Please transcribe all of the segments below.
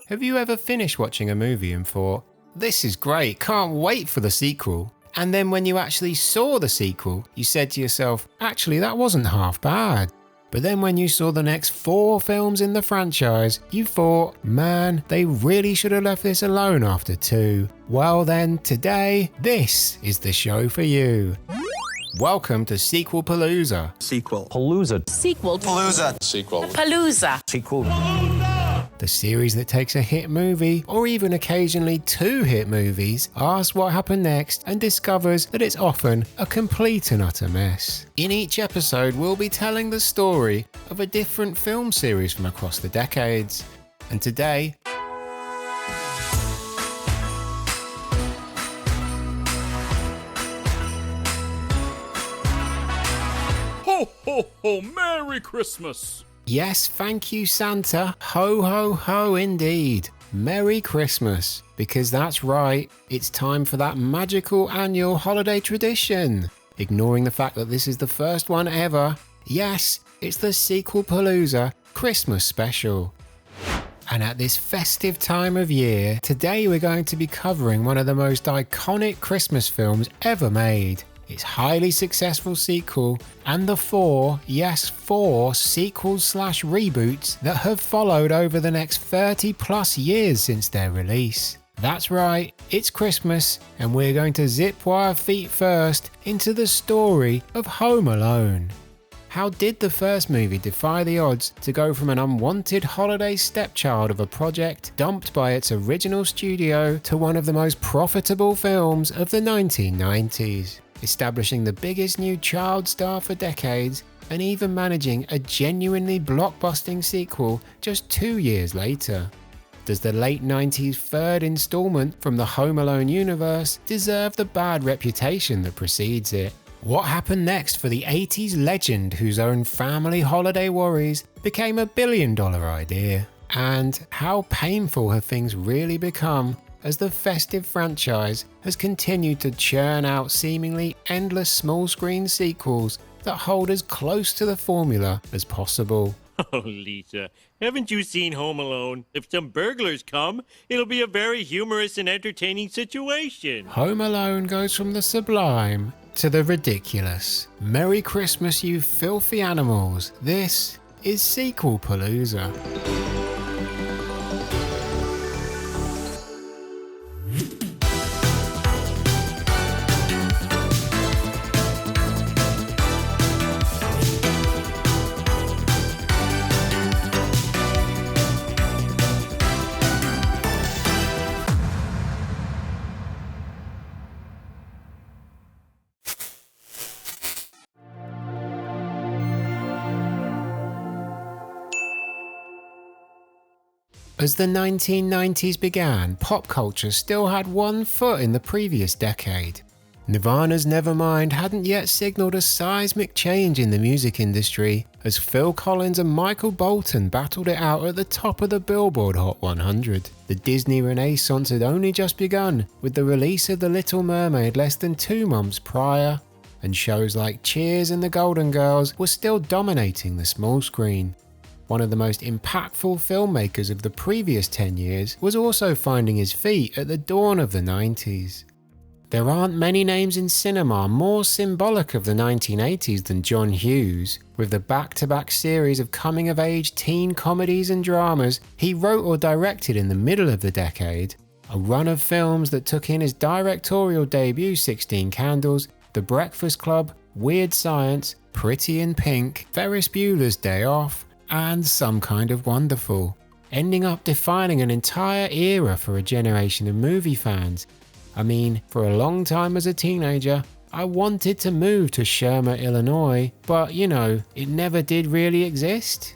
Have you ever finished watching a movie and thought, this is great, can't wait for the sequel? And then when you actually saw the sequel, you said to yourself, actually that wasn't half bad. But then when you saw the next 4 films in the franchise, you thought, man, they really should have left this alone after 2. Well then, today, this is the show for you. Welcome to Sequelpalooza. Sequelpalooza. Sequelpalooza. Sequelpalooza. Sequel. The series that takes a hit movie, or even occasionally 2 hit movies, asks what happened next and discovers that it's often a complete and utter mess. In each episode, we'll be telling the story of a different film series from across the decades. And today, Ho, ho, ho! Merry Christmas! yes, thank you, Santa. Ho, ho, ho, indeed. Merry Christmas. Because that's right, it's time for that magical annual holiday tradition. Ignoring the fact that this is the first one ever. Yes, it's the Sequelpalooza Christmas Special. And at this festive time of year, today we're going to be covering one of the most iconic Christmas films ever made. Its highly successful sequel, and the 4 sequels/reboots that have followed over the next 30 plus years since their release. That's right, it's Christmas, and we're going to zip our feet first into the story of Home Alone. How did the first movie defy the odds to go from an unwanted holiday stepchild of a project dumped by its original studio to one of the most profitable films of the 1990s? Establishing the biggest new child star for decades, and even managing a genuinely blockbusting sequel just 2 years later. Does the late 90s third installment from the Home Alone universe deserve the bad reputation that precedes it? What happened next for the 80s legend whose own family holiday worries became a billion-dollar idea? And how painful have things really become as the festive franchise has continued to churn out seemingly endless small-screen sequels that hold as close to the formula as possible? Oh, Lisa, haven't you seen Home Alone? If some burglars come, it'll be a very humorous and entertaining situation. Home Alone goes from the sublime to the ridiculous. Merry Christmas, you filthy animals. This is Sequelpalooza. As the 1990s began, pop culture still had one foot in the previous decade. Nirvana's Nevermind hadn't yet signaled a seismic change in the music industry, as Phil Collins and Michael Bolton battled it out at the top of the Billboard Hot 100. The Disney Renaissance had only just begun, with the release of The Little Mermaid less than 2 months prior, and shows like Cheers and The Golden Girls were still dominating the small screen. One of the most impactful filmmakers of the previous 10 years was also finding his feet at the dawn of the 90s. There aren't many names in cinema more symbolic of the 1980s than John Hughes. With the back-to-back series of coming-of-age teen comedies and dramas he wrote or directed in the middle of the decade, a run of films that took in his directorial debut 16 Candles, The Breakfast Club, Weird Science, Pretty in Pink, Ferris Bueller's Day Off, and Some Kind of Wonderful, ending up defining an entire era for a generation of movie fans. I mean, for a long time as a teenager, I wanted to move to Shermer, Illinois, but you know, it never did really exist.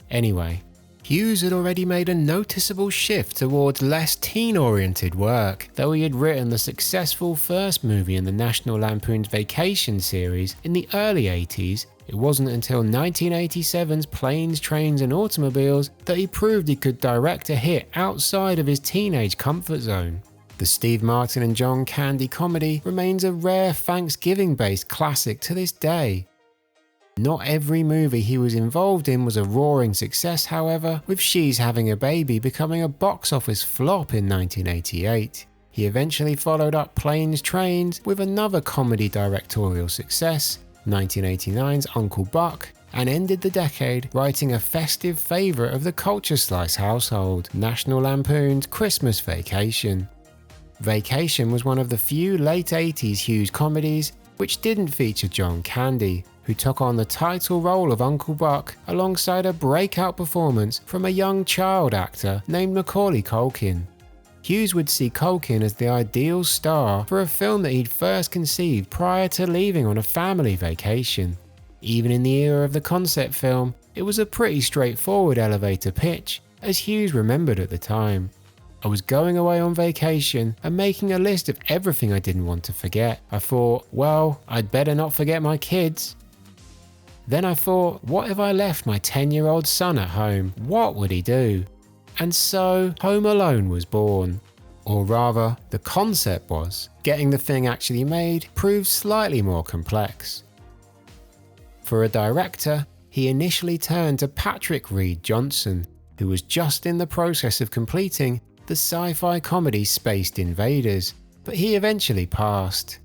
Anyway, Hughes had already made a noticeable shift towards less teen-oriented work. Though he had written the successful first movie in the National Lampoon's Vacation series in the early 80s, it wasn't until 1987's Planes, Trains and Automobiles that he proved he could direct a hit outside of his teenage comfort zone. The Steve Martin and John Candy comedy remains a rare Thanksgiving-based classic to this day. Not every movie he was involved in was a roaring success, however, with She's Having a Baby becoming a box office flop in 1988. He eventually followed up Planes, Trains with another comedy directorial success, 1989's Uncle Buck, and ended the decade writing a festive favourite of the Culture Slice household, National Lampoon's Christmas Vacation. Vacation was one of the few late 80s Hughes comedies which didn't feature John Candy, who took on the title role of Uncle Buck alongside a breakout performance from a young child actor named Macaulay Culkin. Hughes would see Culkin as the ideal star for a film that he'd first conceived prior to leaving on a family vacation. Even in the era of the concept film, it was a pretty straightforward elevator pitch, as Hughes remembered at the time. I was going away on vacation and making a list of everything I didn't want to forget. I thought, well, I'd better not forget my kids. Then I thought, what if I left my 10-year-old son at home? What would he do? And so Home Alone was born. Or rather, the concept was. Getting the thing actually made proved slightly more complex. For a director, he initially turned to Patrick Reed Johnson, who was just in the process of completing the sci-fi comedy Spaced Invaders, but he eventually passed.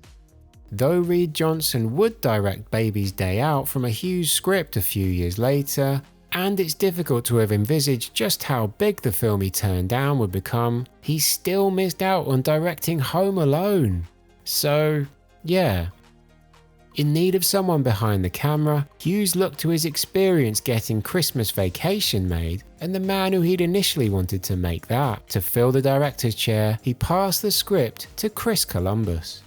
Though Reed Johnson would direct Baby's Day Out from a Hughes script a few years later, and it's difficult to have envisaged just how big the film he turned down would become, he still missed out on directing Home Alone. So, yeah. In need of someone behind the camera, Hughes looked to his experience getting Christmas Vacation made, and the man who he'd initially wanted to make that. To fill the director's chair, he passed the script to Chris Columbus.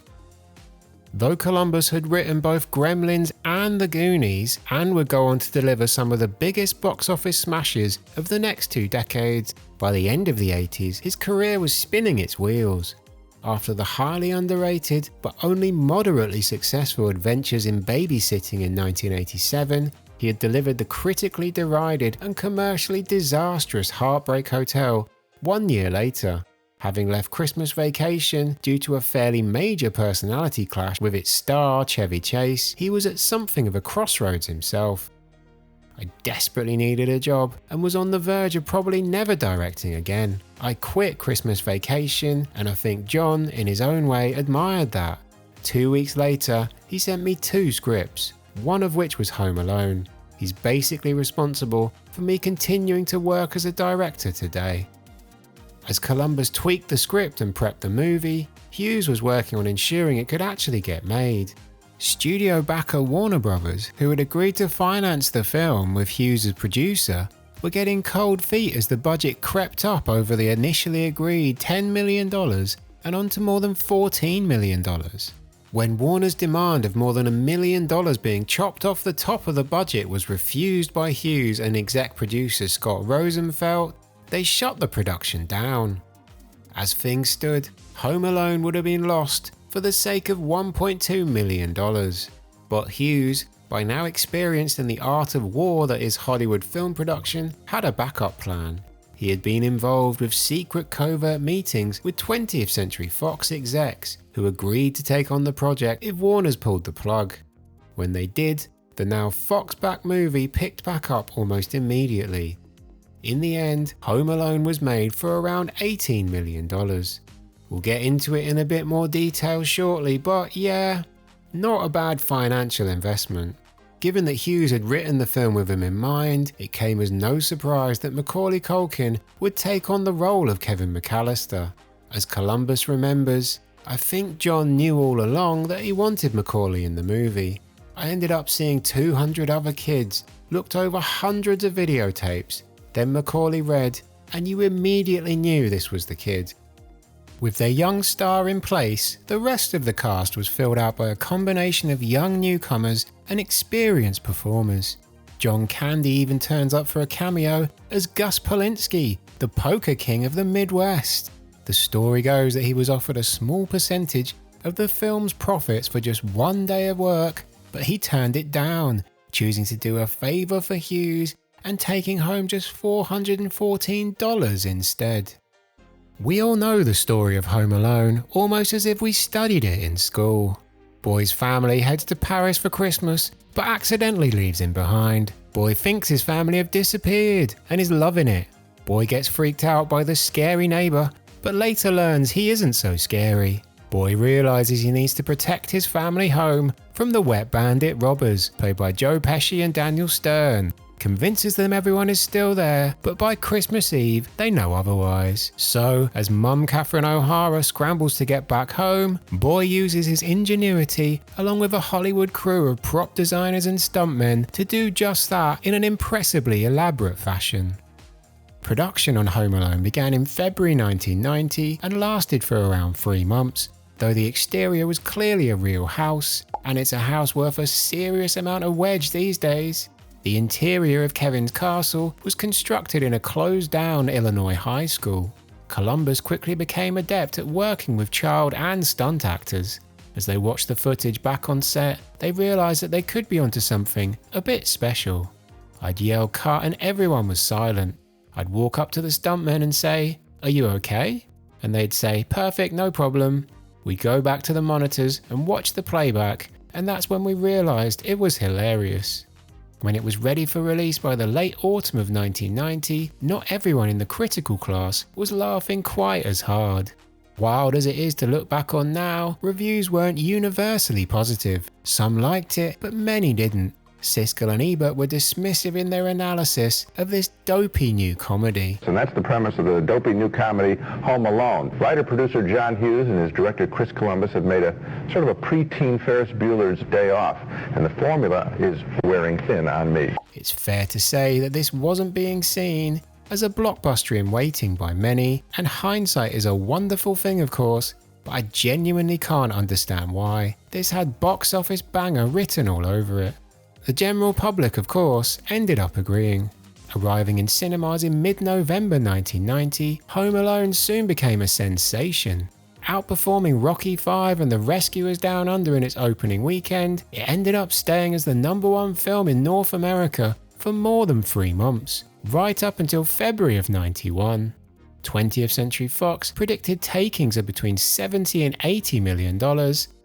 Though Columbus had written both Gremlins and The Goonies, and would go on to deliver some of the biggest box office smashes of the next 2 decades, by the end of the 80s, his career was spinning its wheels. After the highly underrated but only moderately successful adventures in babysitting in 1987, he had delivered the critically derided and commercially disastrous Heartbreak Hotel 1 year later. Having left Christmas Vacation due to a fairly major personality clash with its star Chevy Chase, he was at something of a crossroads himself. I desperately needed a job and was on the verge of probably never directing again. I quit Christmas Vacation, and I think John, in his own way, admired that. 2 weeks later, he sent me 2 scripts, one of which was Home Alone. He's basically responsible for me continuing to work as a director today. As Columbus tweaked the script and prepped the movie, Hughes was working on ensuring it could actually get made. Studio backer Warner Brothers, who had agreed to finance the film with Hughes as producer, were getting cold feet as the budget crept up over the initially agreed $10 million and on to more than $14 million. When Warner's demand of more than $1 million being chopped off the top of the budget was refused by Hughes and exec producer Scott Rosenfeld, they shut the production down. As things stood, Home Alone would have been lost for the sake of $1.2 million. But Hughes, by now experienced in the art of war that is Hollywood film production, had a backup plan. He had been involved with secret covert meetings with 20th Century Fox execs who agreed to take on the project if Warner's pulled the plug. When they did, the now Fox-backed movie picked back up almost immediately. In the end, Home Alone was made for around $18 million. We'll get into it in a bit more detail shortly, but yeah, not a bad financial investment. Given that Hughes had written the film with him in mind, it came as no surprise that Macaulay Culkin would take on the role of Kevin McAllister. As Columbus remembers, I think John knew all along that he wanted Macaulay in the movie. I ended up seeing 200 other kids, looked over hundreds of videotapes, then Macaulay read, and you immediately knew this was the kid. With their young star in place, the rest of the cast was filled out by a combination of young newcomers and experienced performers. John Candy even turns up for a cameo as Gus Polinski, the poker king of the Midwest. The story goes that he was offered a small percentage of the film's profits for just 1 day of work, but he turned it down, choosing to do a favour for Hughes and taking home just $414 instead. We all know the story of Home Alone almost as if we studied it in school. Boy's family heads to Paris for Christmas, but accidentally leaves him behind. Boy thinks his family have disappeared and is loving it. Boy gets freaked out by the scary neighbor, but later learns he isn't so scary. Boy realizes he needs to protect his family home from the wet bandit robbers, played by Joe Pesci and Daniel Stern. Convinces them everyone is still there, but by Christmas Eve, they know otherwise. So, as Mum Catherine O'Hara scrambles to get back home, Boy uses his ingenuity, along with a Hollywood crew of prop designers and stuntmen, to do just that in an impressively elaborate fashion. Production on Home Alone began in February 1990 and lasted for around 3 months, though the exterior was clearly a real house, and it's a house worth a serious amount of wedge these days. The interior of Kevin's castle was constructed in a closed-down Illinois high school. Columbus quickly became adept at working with child and stunt actors. As they watched the footage back on set, they realized that they could be onto something a bit special. I'd yell cut and everyone was silent. I'd walk up to the stuntmen and say, "Are you okay?" And they'd say, "Perfect, no problem." We'd go back to the monitors and watch the playback, and that's when we realized it was hilarious. When it was ready for release by the late autumn of 1990, not everyone in the critical class was laughing quite as hard. Wild as it is to look back on now, reviews weren't universally positive. Some liked it, but many didn't. Siskel and Ebert were dismissive in their analysis of this dopey new comedy. And that's the premise of the dopey new comedy, Home Alone. Writer-producer John Hughes and his director Chris Columbus have made a sort of a preteen Ferris Bueller's Day Off, and the formula is wearing thin on me. It's fair to say that this wasn't being seen as a blockbuster in waiting by many, and hindsight is a wonderful thing of course, but I genuinely can't understand why. This had box office banger written all over it. The general public, of course, ended up agreeing. Arriving in cinemas in mid-November 1990, Home Alone soon became a sensation. Outperforming Rocky V and The Rescuers Down Under in its opening weekend, it ended up staying as the #1 film in North America for more than 3 months, right up until February of '91. 20th Century Fox predicted takings of between $70 and $80 million,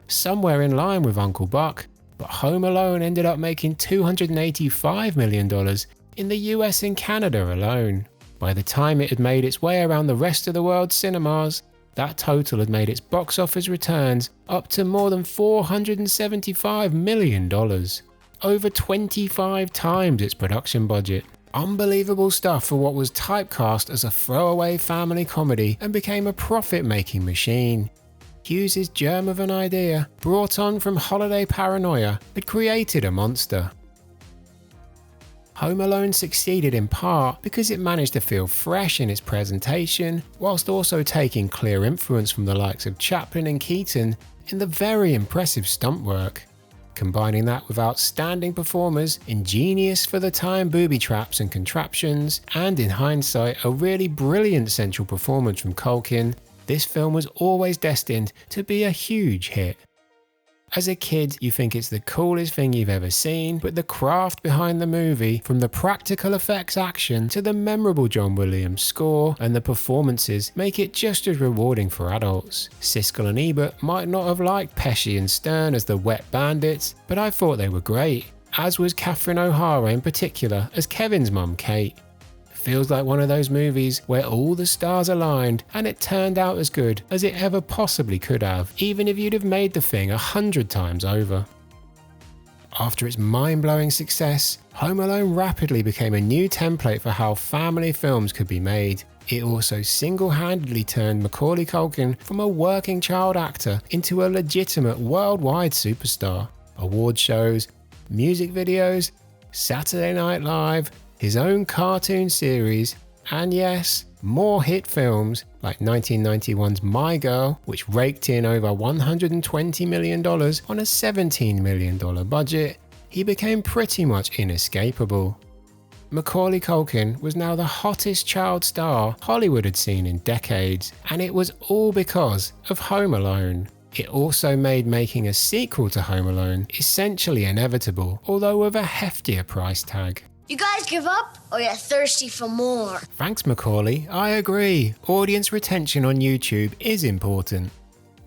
somewhere in line with Uncle Buck, but Home Alone ended up making $285 million in the US and Canada alone. By the time it had made its way around the rest of the world's cinemas, that total had made its box office returns up to more than $475 million, over 25 times its production budget. Unbelievable stuff for what was typecast as a throwaway family comedy and became a profit-making machine. Hughes' germ of an idea, brought on from holiday paranoia, had created a monster. Home Alone succeeded in part because it managed to feel fresh in its presentation, whilst also taking clear influence from the likes of Chaplin and Keaton in the very impressive stunt work. Combining that with outstanding performers, ingenious for the time booby traps and contraptions, and in hindsight a really brilliant central performance from Culkin, this film was always destined to be a huge hit. As a kid, you think it's the coolest thing you've ever seen, but the craft behind the movie, from the practical effects action to the memorable John Williams score and the performances, make it just as rewarding for adults. Siskel and Ebert might not have liked Pesci and Stern as the wet bandits, but I thought they were great, as was Catherine O'Hara in particular as Kevin's mum Kate. Feels like one of those movies where all the stars aligned and it turned out as good as it ever possibly could have, even if you'd have made the thing 100 times over. After its mind-blowing success, Home Alone rapidly became a new template for how family films could be made. It also single-handedly turned Macaulay Culkin from a working child actor into a legitimate worldwide superstar. Award shows, music videos, Saturday Night Live, his own cartoon series, and yes, more hit films like 1991's My Girl, which raked in over $120 million on a $17 million budget. He became pretty much inescapable. Macaulay Culkin was now the hottest child star Hollywood had seen in decades, and it was all because of Home Alone. It also made making a sequel to Home Alone essentially inevitable, although with a heftier price tag. You guys give up, or you're thirsty for more? Thanks, Macaulay. I agree. Audience retention on YouTube is important.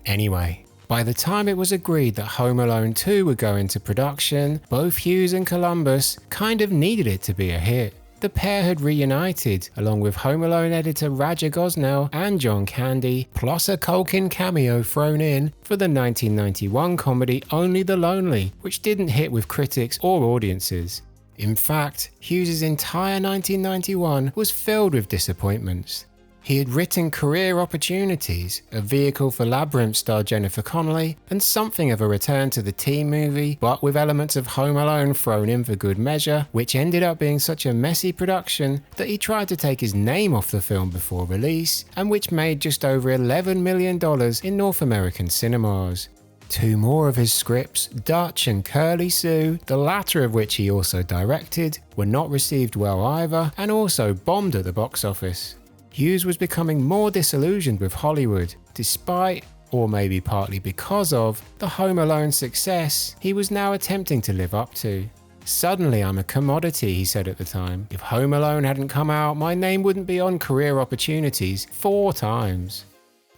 Anyway, By the time it was agreed that Home Alone 2 would go into production, both Hughes and Columbus kind of needed it to be a hit. The pair had reunited, along with Home Alone editor Roger Gosnell and John Candy, plus a Culkin cameo thrown in for the 1991 comedy Only the Lonely, which didn't hit with critics or audiences. In fact, Hughes' entire 1991 was filled with disappointments. He had written Career Opportunities, a vehicle for Labyrinth star Jennifer Connelly, and something of a return to the teen movie, but with elements of Home Alone thrown in for good measure, which ended up being such a messy production that he tried to take his name off the film before release, and which made just over $11 million in North American cinemas. Two more of his scripts, Dutch and Curly Sue, the latter of which he also directed, were not received well either, and also bombed at the box office. Hughes was becoming more disillusioned with Hollywood, despite, or maybe partly because of, the Home Alone success he was now attempting to live up to. "Suddenly I'm a commodity," he said at the time. "If Home Alone hadn't come out, my name wouldn't be on Career Opportunities 4 times.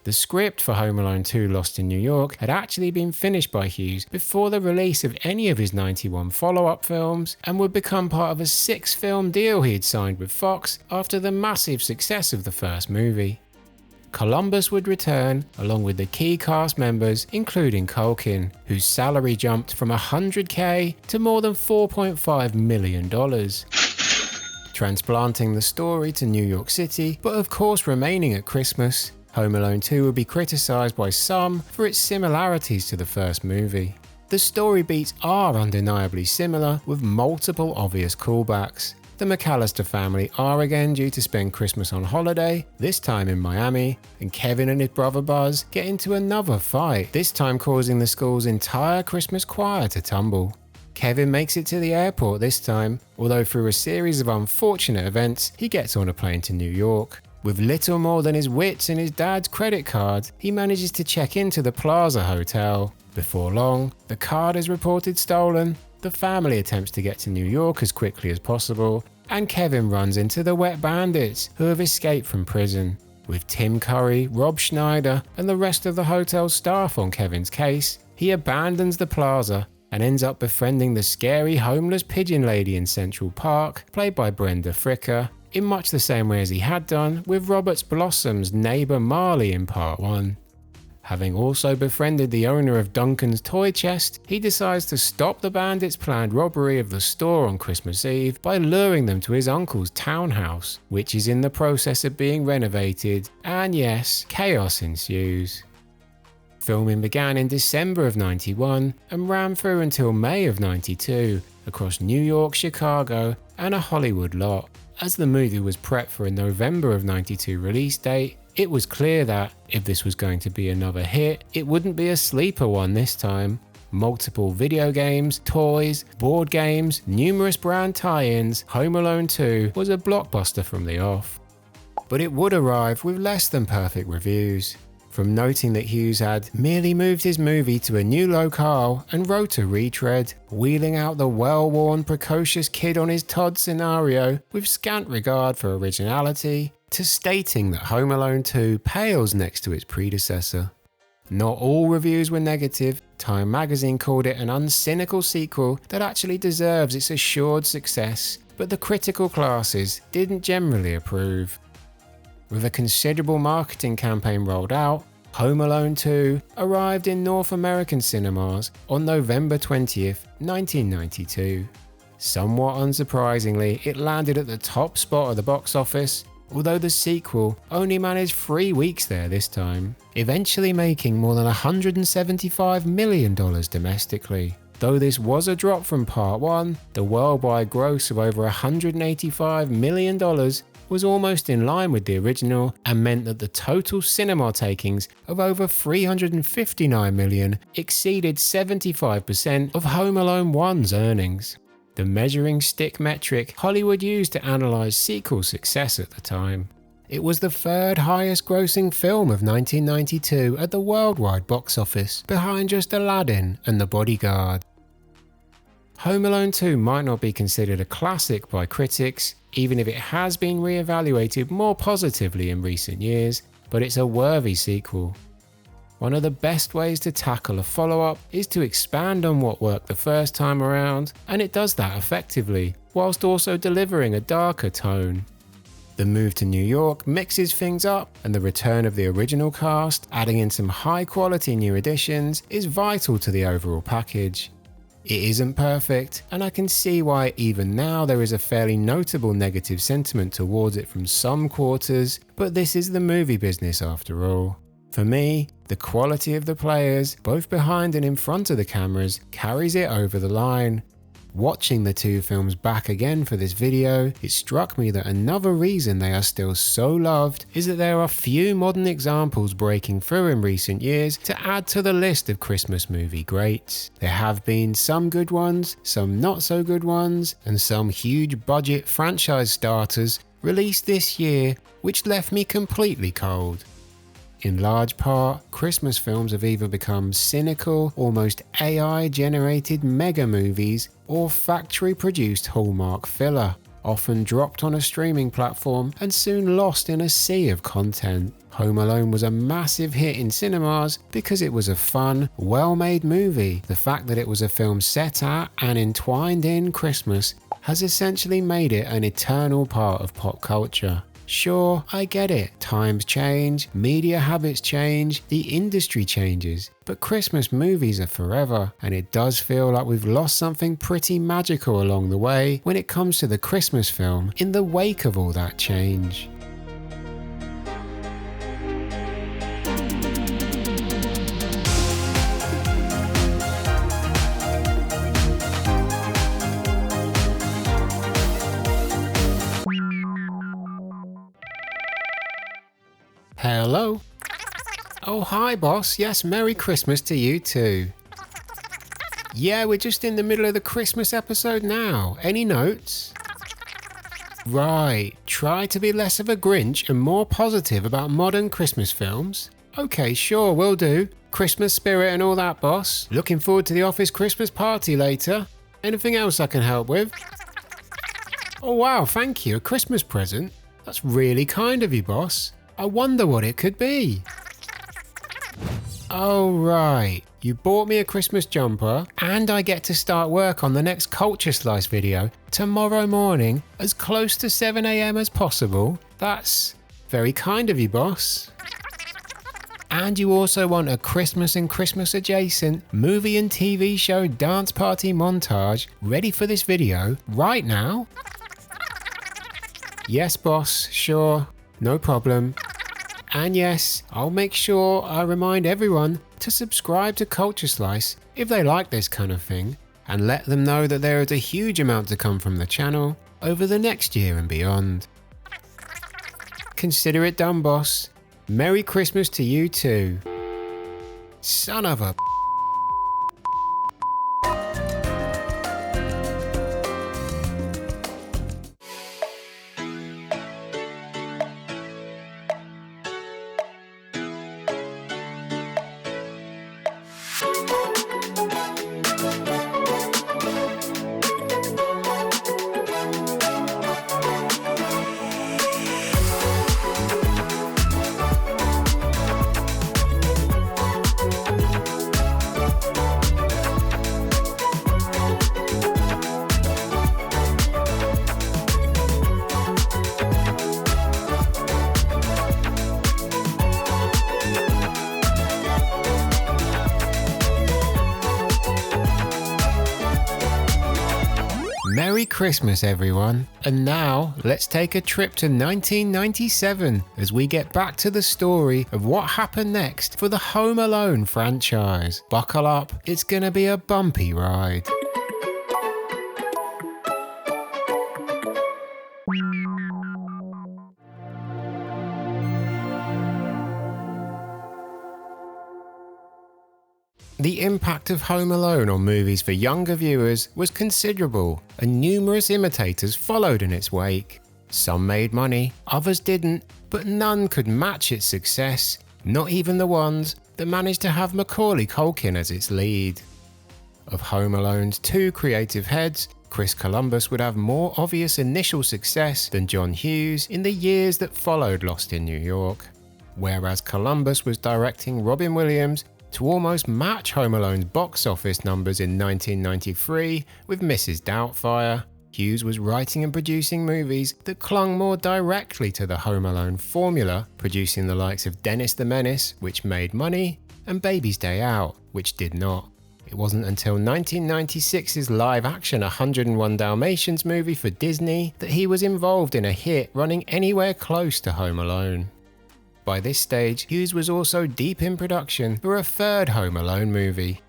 The script for Home Alone 2 Lost in New York had actually been finished by Hughes before the release of any of his 91 follow-up films, and would become part of a 6-film deal he had signed with Fox after the massive success of the first movie. Columbus would return, along with the key cast members including Culkin, whose salary jumped from $100,000 to more than $4.5 million. Transplanting the story to New York City, but of course remaining at Christmas, Home Alone 2 would be criticised by some for its similarities to the first movie. The story beats are undeniably similar, with multiple obvious callbacks. The McAllister family are again due to spend Christmas on holiday, this time in Miami, and Kevin and his brother Buzz get into another fight, this time causing the school's entire Christmas choir to tumble. Kevin makes it to the airport this time, although through a series of unfortunate events, he gets on a plane to New York. With little more than his wits and his dad's credit card, he manages to check into the Plaza Hotel. Before long, the card is reported stolen, the family attempts to get to New York as quickly as possible, and Kevin runs into the Wet Bandits, who have escaped from prison. With Tim Curry, Rob Schneider, and the rest of the hotel staff on Kevin's case, he abandons the plaza and ends up befriending the scary homeless pigeon lady in Central Park, played by Brenda Fricker, in much the same way as he had done with Roberts Blossom's neighbour Marley in Part 1. Having also befriended the owner of Duncan's Toy Chest, he decides to stop the bandits' planned robbery of the store on Christmas Eve by luring them to his uncle's townhouse, which is in the process of being renovated, and yes, chaos ensues. Filming began in December of '91 and ran through until May of '92 across New York, Chicago, and a Hollywood lot. As the movie was prepped for a November of '92 release date, it was clear that, if this was going to be another hit, it wouldn't be a sleeper one this time. Multiple video games, toys, board games, numerous brand tie-ins, Home Alone 2 was a blockbuster from the off. But it would arrive with less than perfect reviews. From noting that Hughes had merely moved his movie to a new locale and wrote a retread, wheeling out the well-worn precocious kid on his Todd scenario with scant regard for originality, to stating that Home Alone 2 pales next to its predecessor. Not all reviews were negative. Time magazine called it an uncynical sequel that actually deserves its assured success, but the critical classes didn't generally approve. With a considerable marketing campaign rolled out, Home Alone 2 arrived in North American cinemas on November 20th, 1992. Somewhat unsurprisingly, it landed at the top spot of the box office, although the sequel only managed 3 weeks there this time, eventually making more than $175 million domestically. Though this was a drop from Part 1, the worldwide gross of over $185 million was almost in line with the original and meant that the total cinema takings of over $359 million exceeded 75% of Home Alone 1's earnings. The measuring stick metric Hollywood used to analyse sequel success at the time. It was the third highest grossing film of 1992 at the worldwide box office, behind just Aladdin and The Bodyguard. Home Alone 2 might not be considered a classic by critics, even if it has been re-evaluated more positively in recent years, but it's a worthy sequel. one of the best ways to tackle a follow-up is to expand on what worked the first time around, and it does that effectively, whilst also delivering a darker tone. The move to New York mixes things up, and the return of the original cast, adding in some high-quality new additions, is vital to the overall package. It isn't perfect, and I can see why even now there is a fairly notable negative sentiment towards it from some quarters, but this is the movie business after all. For me, the quality of the players, both behind and in front of the cameras, carries it over the line. Watching the two films back again for this video, it struck me that another reason they are still so loved is that there are few modern examples breaking through in recent years to add to the list of Christmas movie greats. There have been some good ones, some not so good ones, and some huge budget franchise starters released this year which left me completely cold. In large part, Christmas films have either become cynical, almost AI-generated mega movies or factory-produced Hallmark filler, often dropped on a streaming platform and soon lost in a sea of content. Home Alone was a massive hit in cinemas because it was a fun, well-made movie. The fact that it was a film set at and entwined in Christmas has essentially made it an eternal part of pop culture. Sure, I get it. Times change, media habits change, the industry changes, but Christmas movies are forever, and it does feel like we've lost something pretty magical along the way when it comes to the Christmas film in the wake of all that change. Hello? Oh, hi boss. Yes, Merry Christmas to you too. Yeah, we're just in the middle of the Christmas episode now. Any notes? Right, try to be less of a Grinch and more positive about modern Christmas films. Okay, sure, will do. Christmas spirit and all that, boss. Looking forward to the office Christmas party later. Anything else I can help with? Oh wow, thank you. A Christmas present? That's really kind of you, boss. I wonder what it could be. Oh right, you bought me a Christmas jumper and I get to start work on the next Culture Slice video tomorrow morning as close to 7 AM as possible. That's very kind of you, boss. And you also want a Christmas and Christmas adjacent movie and TV show dance party montage ready for this video right now? Yes, boss, sure. No problem. And yes, I'll make sure I remind everyone to subscribe to Culture Slice if they like this kind of thing, and let them know that there is a huge amount to come from the channel over the next year and beyond. Consider it done, boss. Merry Christmas to you too. Son of a... Merry Christmas everyone, and now let's take a trip to 1997 as we get back to the story of what happened next for the Home Alone franchise. Buckle up, it's gonna be a bumpy ride. The impact of Home Alone on movies for younger viewers was considerable, and numerous imitators followed in its wake. Some made money, others didn't, but none could match its success, not even the ones that managed to have Macaulay Culkin as its lead. Of Home Alone's two creative heads, Chris Columbus would have more obvious initial success than John Hughes in the years that followed Lost in New York. whereas Columbus was directing Robin Williams to almost match Home Alone's box office numbers in 1993 with Mrs. Doubtfire. Hughes was writing and producing movies that clung more directly to the Home Alone formula, producing the likes of Dennis the Menace, which made money, and Baby's Day Out, which did not. It wasn't until 1996's live-action 101 Dalmatians movie for Disney that he was involved in a hit running anywhere close to Home Alone. By this stage, Hughes was also deep in production for a third Home Alone movie.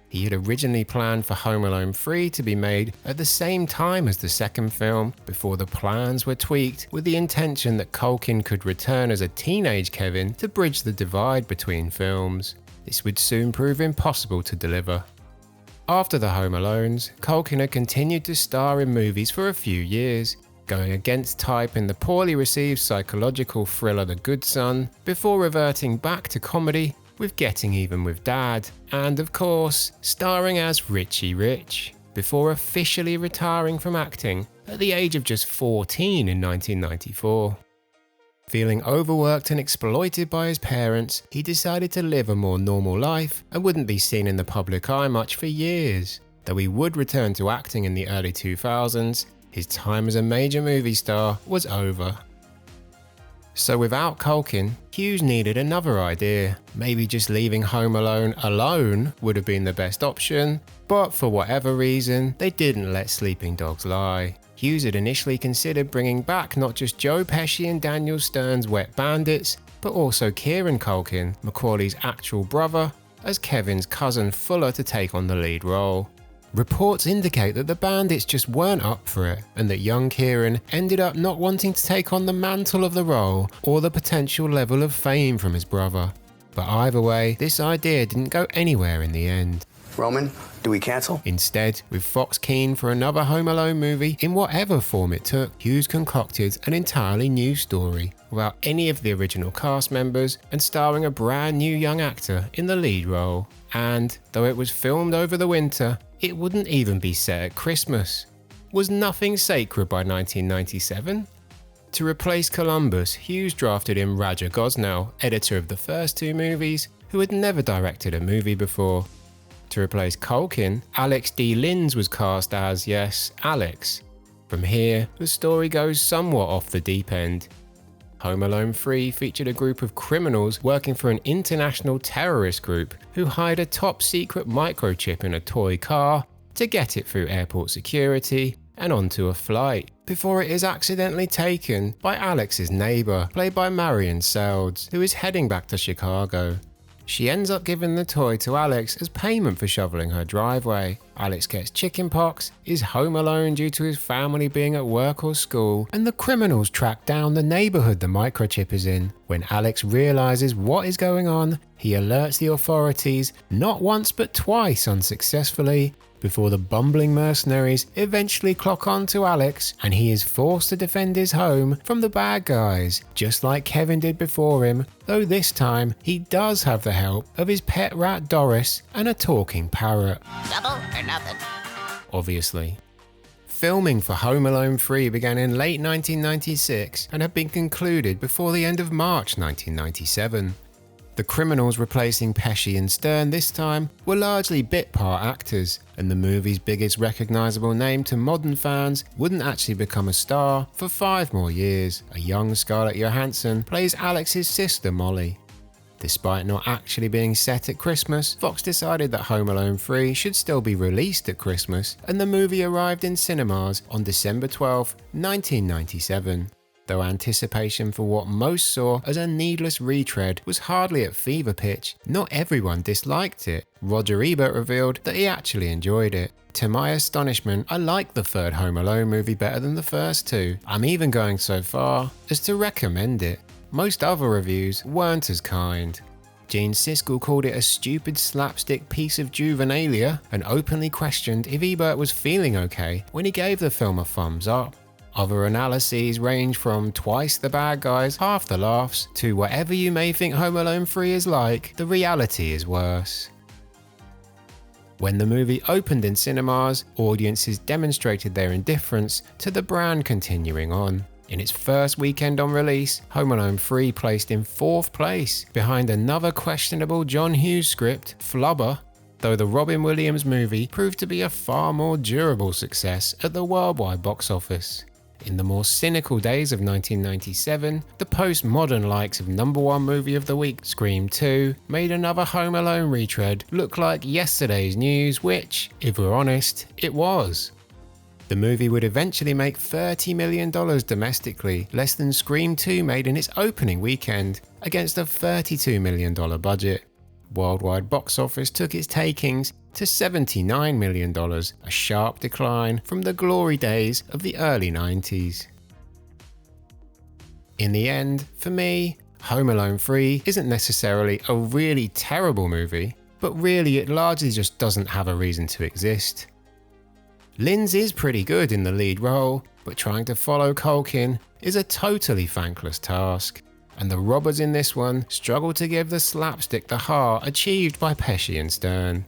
He had originally planned for Home Alone 3 to be made at the same time as the second film, before the plans were tweaked with the intention that Culkin could return as a teenage Kevin to bridge the divide between films. This would soon prove impossible to deliver. After the Home Alones, Culkin had continued to star in movies for a few years, going against type in the poorly received psychological thriller The Good Son, before reverting back to comedy with Getting Even with Dad, and of course, starring as Richie Rich, before officially retiring from acting at the age of just 14 in 1994. Feeling overworked and exploited by his parents, he decided to live a more normal life and wouldn't be seen in the public eye much for years. Though he would return to acting in the early 2000s, his time as a major movie star was over. So without Culkin, Hughes needed another idea. Maybe just leaving Home Alone alone would have been the best option, but for whatever reason, they didn't let sleeping dogs lie. Hughes had initially considered bringing back not just Joe Pesci and Daniel Stern's Wet Bandits, but also Kieran Culkin, Macaulay's actual brother, as Kevin's cousin Fuller to take on the lead role. Reports indicate that the Bandits just weren't up for it, and that young Kieran ended up not wanting to take on the mantle of the role or the potential level of fame from his brother. But either way, this idea didn't go anywhere in the end. Roman, do we cancel? Instead, with Fox keen for another Home Alone movie in whatever form it took, Hughes concocted an entirely new story, without any of the original cast members and starring a brand new young actor in the lead role. And, though it was filmed over the winter, it wouldn't even be set at Christmas. Was nothing sacred by 1997? To replace Columbus, Hughes drafted in Raja Gosnell, editor of the first two movies, who had never directed a movie before. To replace Culkin, Alex D. Linz was cast as, yes, Alex. From here, the story goes somewhat off the deep end. Home Alone 3 featured a group of criminals working for an international terrorist group who hide a top-secret microchip in a toy car to get it through airport security and onto a flight, before it is accidentally taken by Alex's neighbour, played by Marion Seldes, who is heading back to Chicago. She ends up giving the toy to Alex as payment for shoveling her driveway. Alex gets chickenpox, is home alone due to his family being at work or school, and the criminals track down the neighbourhood the microchip is in. When Alex realises what is going on, he alerts the authorities, not once but twice unsuccessfully, before the bumbling mercenaries eventually clock on to Alex and he is forced to defend his home from the bad guys, just like Kevin did before him, though this time he does have the help of his pet rat Doris and a talking parrot. Double or nothing. Obviously. Filming for Home Alone 3 began in late 1996 and had been concluded before the end of March 1997. The criminals replacing Pesci and Stern this time were largely bit part actors, and the movie's biggest recognisable name to modern fans wouldn't actually become a star for 5 more years. A young Scarlett Johansson plays Alex's sister Molly. Despite not actually being set at Christmas, Fox decided that Home Alone 3 should still be released at Christmas, and the movie arrived in cinemas on December 12, 1997. Though anticipation for what most saw as a needless retread was hardly at fever pitch, not everyone disliked it. Roger Ebert revealed that he actually enjoyed it. To my astonishment, I liked the third Home Alone movie better than the first two. I'm even going so far as to recommend it. Most other reviews weren't as kind. Gene Siskel called it a stupid slapstick piece of juvenilia and openly questioned if Ebert was feeling okay when he gave the film a thumbs up. Other analyses range from twice the bad guys, half the laughs, to whatever you may think Home Alone 3 is like, the reality is worse. When the movie opened in cinemas, audiences demonstrated their indifference to the brand continuing on. In its first weekend on release, Home Alone 3 placed in 4th place, behind another questionable John Hughes script, Flubber, though the Robin Williams movie proved to be a far more durable success at the worldwide box office. In the more cynical days of 1997, the postmodern likes of #1 movie of the week, Scream 2, made another Home Alone retread look like yesterday's news, which, if we're honest, it was. The movie would eventually make $30 million domestically, less than Scream 2 made in its opening weekend, against a $32 million budget. Worldwide box office took its takings to $79 million, a sharp decline from the glory days of the early 90s. In the end, for me, Home Alone 3 isn't necessarily a really terrible movie, but really it largely just doesn't have a reason to exist. Linz is pretty good in the lead role, but trying to follow Culkin is a totally thankless task, and the robbers in this one struggle to give the slapstick the heart achieved by Pesci and Stern.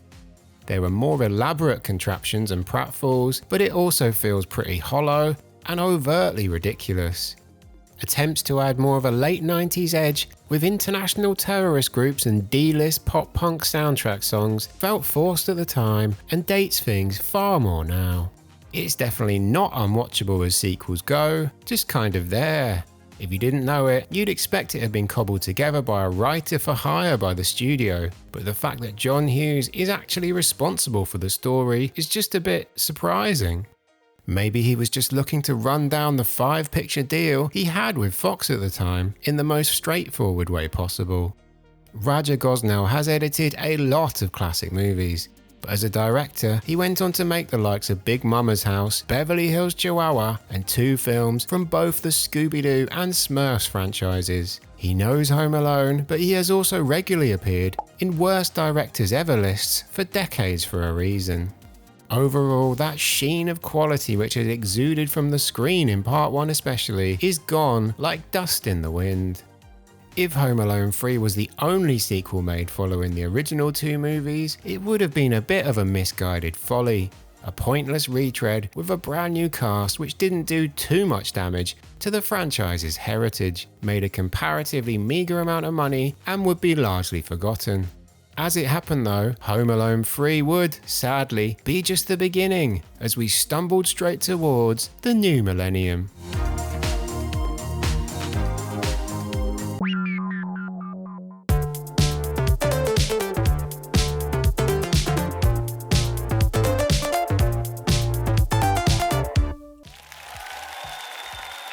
There are more elaborate contraptions and pratfalls, but it also feels pretty hollow and overtly ridiculous. Attempts to add more of a late 90s edge with international terrorist groups and D-list pop-punk soundtrack songs felt forced at the time and dates things far more now. It's definitely not unwatchable as sequels go, just kind of there. If you didn't know it, you'd expect it had been cobbled together by a writer for hire by the studio, but the fact that John Hughes is actually responsible for the story is just a bit surprising. Maybe he was just looking to run down the 5-picture deal he had with Fox at the time in the most straightforward way possible. Raja Gosnell has edited a lot of classic movies, but as a director, he went on to make the likes of Big Mama's House, Beverly Hills Chihuahua, and 2 films from both the Scooby-Doo and Smurfs franchises. He knows Home Alone, but he has also regularly appeared in worst directors ever lists for decades for a reason. Overall, that sheen of quality which had exuded from the screen in Part 1 especially is gone like dust in the wind. If Home Alone 3 was the only sequel made following the original 2 movies, it would have been a bit of a misguided folly. A pointless retread with a brand new cast which didn't do too much damage to the franchise's heritage, made a comparatively meagre amount of money, and would be largely forgotten. As it happened though, Home Alone 3 would, sadly, be just the beginning as we stumbled straight towards the new millennium.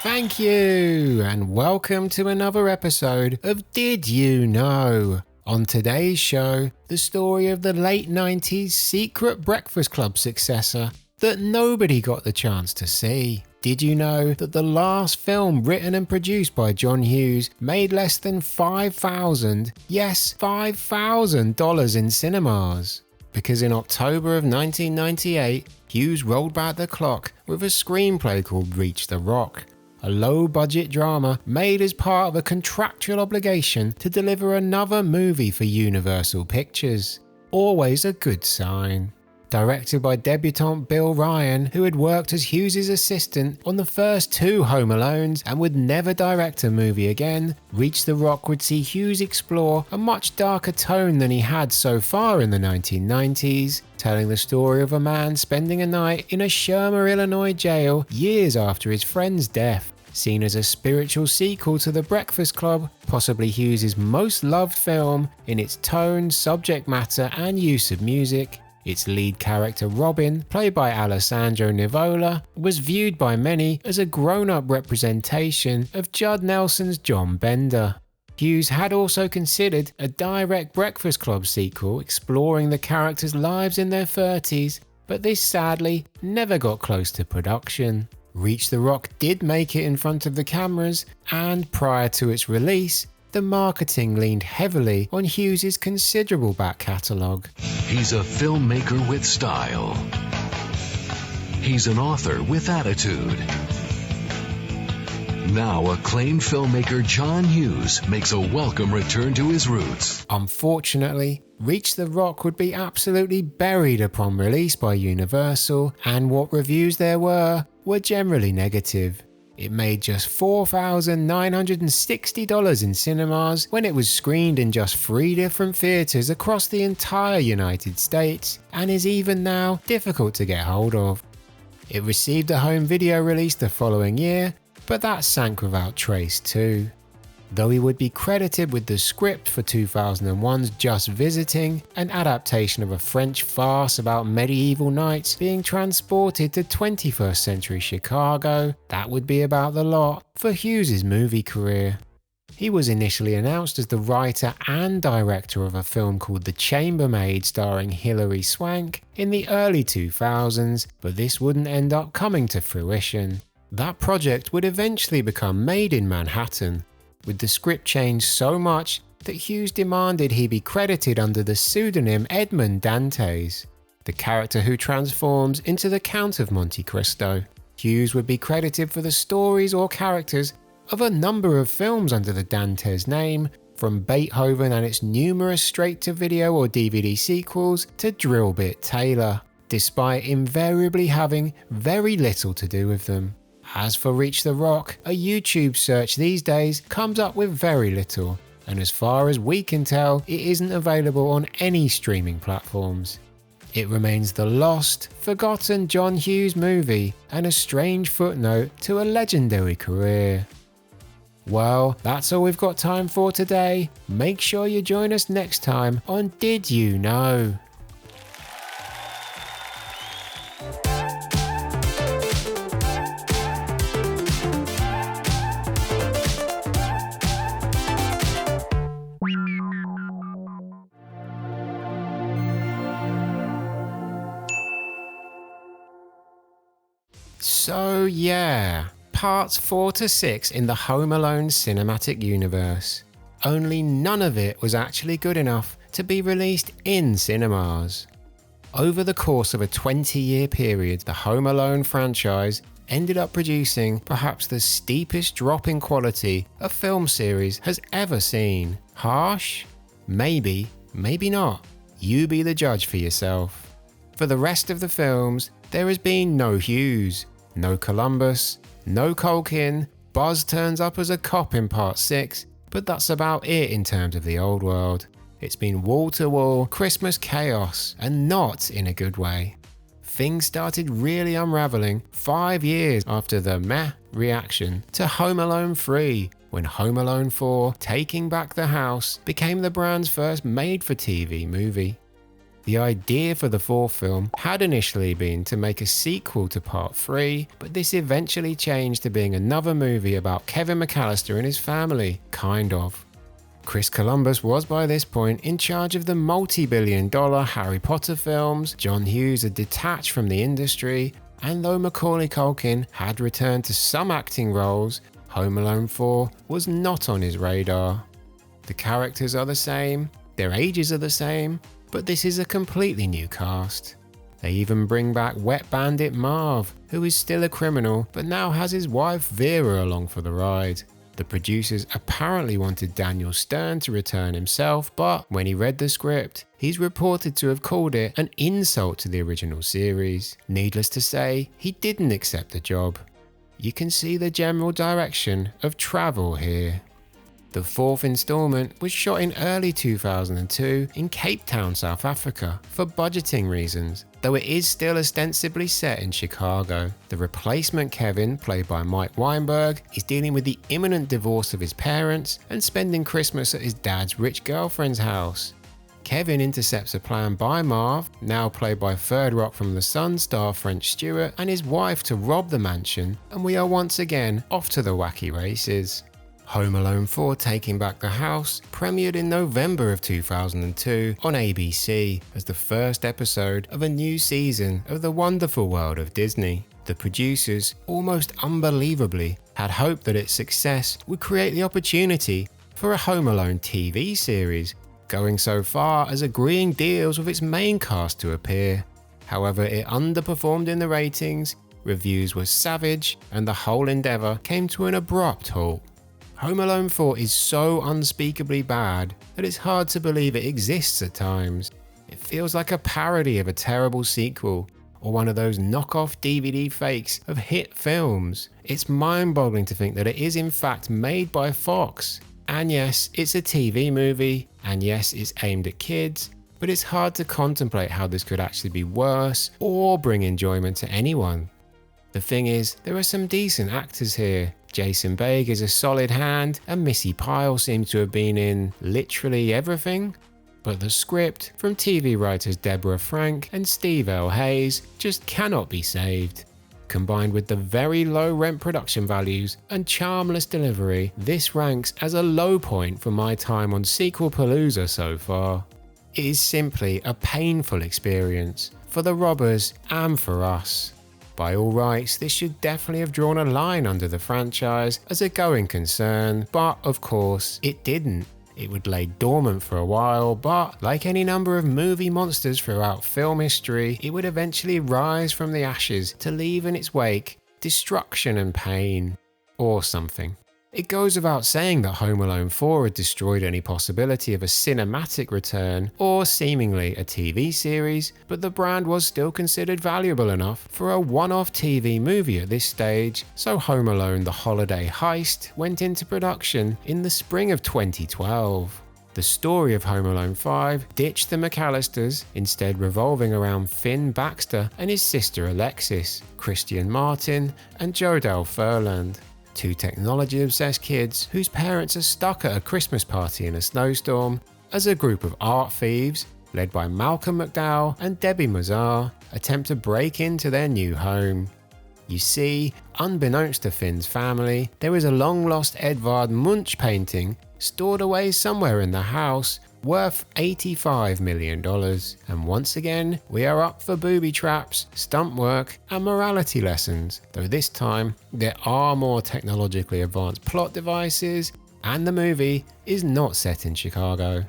Thank you, and welcome to another episode of Did You Know? On today's show, the story of the late 90s secret Breakfast Club successor that nobody got the chance to see. Did you know that the last film written and produced by John Hughes made less than $5,000, yes, $5,000 in cinemas? Because in October of 1998, Hughes rolled back the clock with a screenplay called Reach the Rock, a low-budget drama made as part of a contractual obligation to deliver another movie for Universal Pictures. Always a good sign. Directed by debutante Bill Ryan, who had worked as Hughes' assistant on the first 2 Home Alones and would never direct a movie again, Reach the Rock would see Hughes explore a much darker tone than he had so far in the 1990s, telling the story of a man spending a night in a Shermer, Illinois jail years after his friend's death. Seen as a spiritual sequel to The Breakfast Club, possibly Hughes' most loved film in its tone, subject matter and use of music, its lead character Robin, played by Alessandro Nivola, was viewed by many as a grown-up representation of Judd Nelson's John Bender. Hughes had also considered a direct Breakfast Club sequel exploring the characters' lives in their 30s, but this sadly never got close to production. Reach the Rock did make it in front of the cameras, and prior to its release, the marketing leaned heavily on Hughes' considerable back catalogue. He's a filmmaker with style. He's an author with attitude. Now acclaimed filmmaker John Hughes makes a welcome return to his roots. Unfortunately, Reach the Rock would be absolutely buried upon release by Universal, and what reviews there were generally negative. It made just $4,960 in cinemas when it was screened in just 3 different theatres across the entire United States, and is even now difficult to get hold of. It received a home video release the following year, but that sank without trace too. Though he would be credited with the script for 2001's Just Visiting, an adaptation of a French farce about medieval knights being transported to 21st century Chicago, that would be about the lot for Hughes' movie career. He was initially announced as the writer and director of a film called The Chambermaid starring Hilary Swank in the early 2000s, but this wouldn't end up coming to fruition. That project would eventually become Made in Manhattan, with the script changed so much that Hughes demanded he be credited under the pseudonym Edmond Dantes, the character who transforms into the Count of Monte Cristo. Hughes would be credited for the stories or characters of a number of films under the Dantes name, from Beethoven and its numerous straight-to-video or DVD sequels to Drillbit Taylor, despite invariably having very little to do with them. As for Reach the Rock, a YouTube search these days comes up with very little, and as far as we can tell, it isn't available on any streaming platforms. It remains the lost, forgotten John Hughes movie, and a strange footnote to a legendary career. Well, that's all we've got time for today. Make sure you join us next time on Did You Know? So yeah, parts 4 to 6 in the Home Alone cinematic universe. Only none of it was actually good enough to be released in cinemas. Over the course of a 20-year period, the Home Alone franchise ended up producing perhaps the steepest drop in quality a film series has ever seen. Harsh? Maybe, maybe not. You be the judge for yourself. For the rest of the films, there has been no Hughes, no Columbus, no Culkin. Buzz turns up as a cop in part 6, but that's about it in terms of the old world. It's been wall-to-wall Christmas chaos, and not in a good way. Things started really unraveling 5 years after the meh reaction to Home Alone 3, when Home Alone 4, Taking Back the House, became the brand's first made-for-TV movie. The idea for the fourth film had initially been to make a sequel to Part 3, but this eventually changed to being another movie about Kevin McAllister and his family, kind of. Chris Columbus was by this point in charge of the multi-billion-dollar Harry Potter films, John Hughes had detached from the industry, and though Macaulay Culkin had returned to some acting roles, Home Alone 4 was not on his radar. The characters are the same, their ages are the same, but this is a completely new cast. They even bring back Wet Bandit Marv, who is still a criminal but now has his wife Vera along for the ride. The producers apparently wanted Daniel Stern to return himself, but when he read the script, he's reported to have called it an insult to the original series. Needless to say, he didn't accept the job. You can see the general direction of travel here. The fourth installment was shot in early 2002 in Cape Town, South Africa, for budgeting reasons, though it is still ostensibly set in Chicago. The replacement Kevin, played by Mike Weinberg, is dealing with the imminent divorce of his parents and spending Christmas at his dad's rich girlfriend's house. Kevin intercepts a plan by Marv, now played by Third Rock from the Sun star French Stewart, and his wife to rob the mansion, and we are once again off to the wacky races. Home Alone 4 Taking Back the House premiered in November of 2002 on ABC as the first episode of a new season of The Wonderful World of Disney. The producers, almost unbelievably, had hoped that its success would create the opportunity for a Home Alone TV series, going so far as agreeing deals with its main cast to appear. However, it underperformed in the ratings, reviews were savage, and the whole endeavour came to an abrupt halt. Home Alone 4 is so unspeakably bad that it's hard to believe it exists at times. It feels like a parody of a terrible sequel, or one of those knockoff DVD fakes of hit films. It's mind-boggling to think that it is in fact made by Fox. And yes, it's a TV movie, and yes, it's aimed at kids, but it's hard to contemplate how this could actually be worse or bring enjoyment to anyone. The thing is, there are some decent actors here. Jason Baig is a solid hand, and Missy Pyle seems to have been in literally everything. But the script, from TV writers Deborah Frank and Steve L. Hayes, just cannot be saved. Combined with the very low rent production values and charmless delivery, this ranks as a low point for my time on Sequelpalooza so far. It is simply a painful experience, for the robbers and for us. By all rights, this should definitely have drawn a line under the franchise as a going concern, but of course, it didn't. It would lay dormant for a while, but like any number of movie monsters throughout film history, it would eventually rise from the ashes to leave in its wake destruction and pain, or something. It goes without saying that Home Alone 4 had destroyed any possibility of a cinematic return or seemingly a TV series, but the brand was still considered valuable enough for a one-off TV movie at this stage, so Home Alone: The Holiday Heist went into production in the spring of 2012. The story of Home Alone 5 ditched the McAllisters, instead revolving around Finn Baxter and his sister Alexis, Christian Martin, and Jodelle Furland. Two technology-obsessed kids whose parents are stuck at a Christmas party in a snowstorm as a group of art thieves, led by Malcolm McDowell and Debbie Mazar, attempt to break into their new home. You see, unbeknownst to Finn's family, there is a long-lost Edvard Munch painting stored away somewhere in the house worth $85 million. And once again, we are up for booby traps, stunt work, and morality lessons, though this time there are more technologically advanced plot devices, and the movie is not set in Chicago.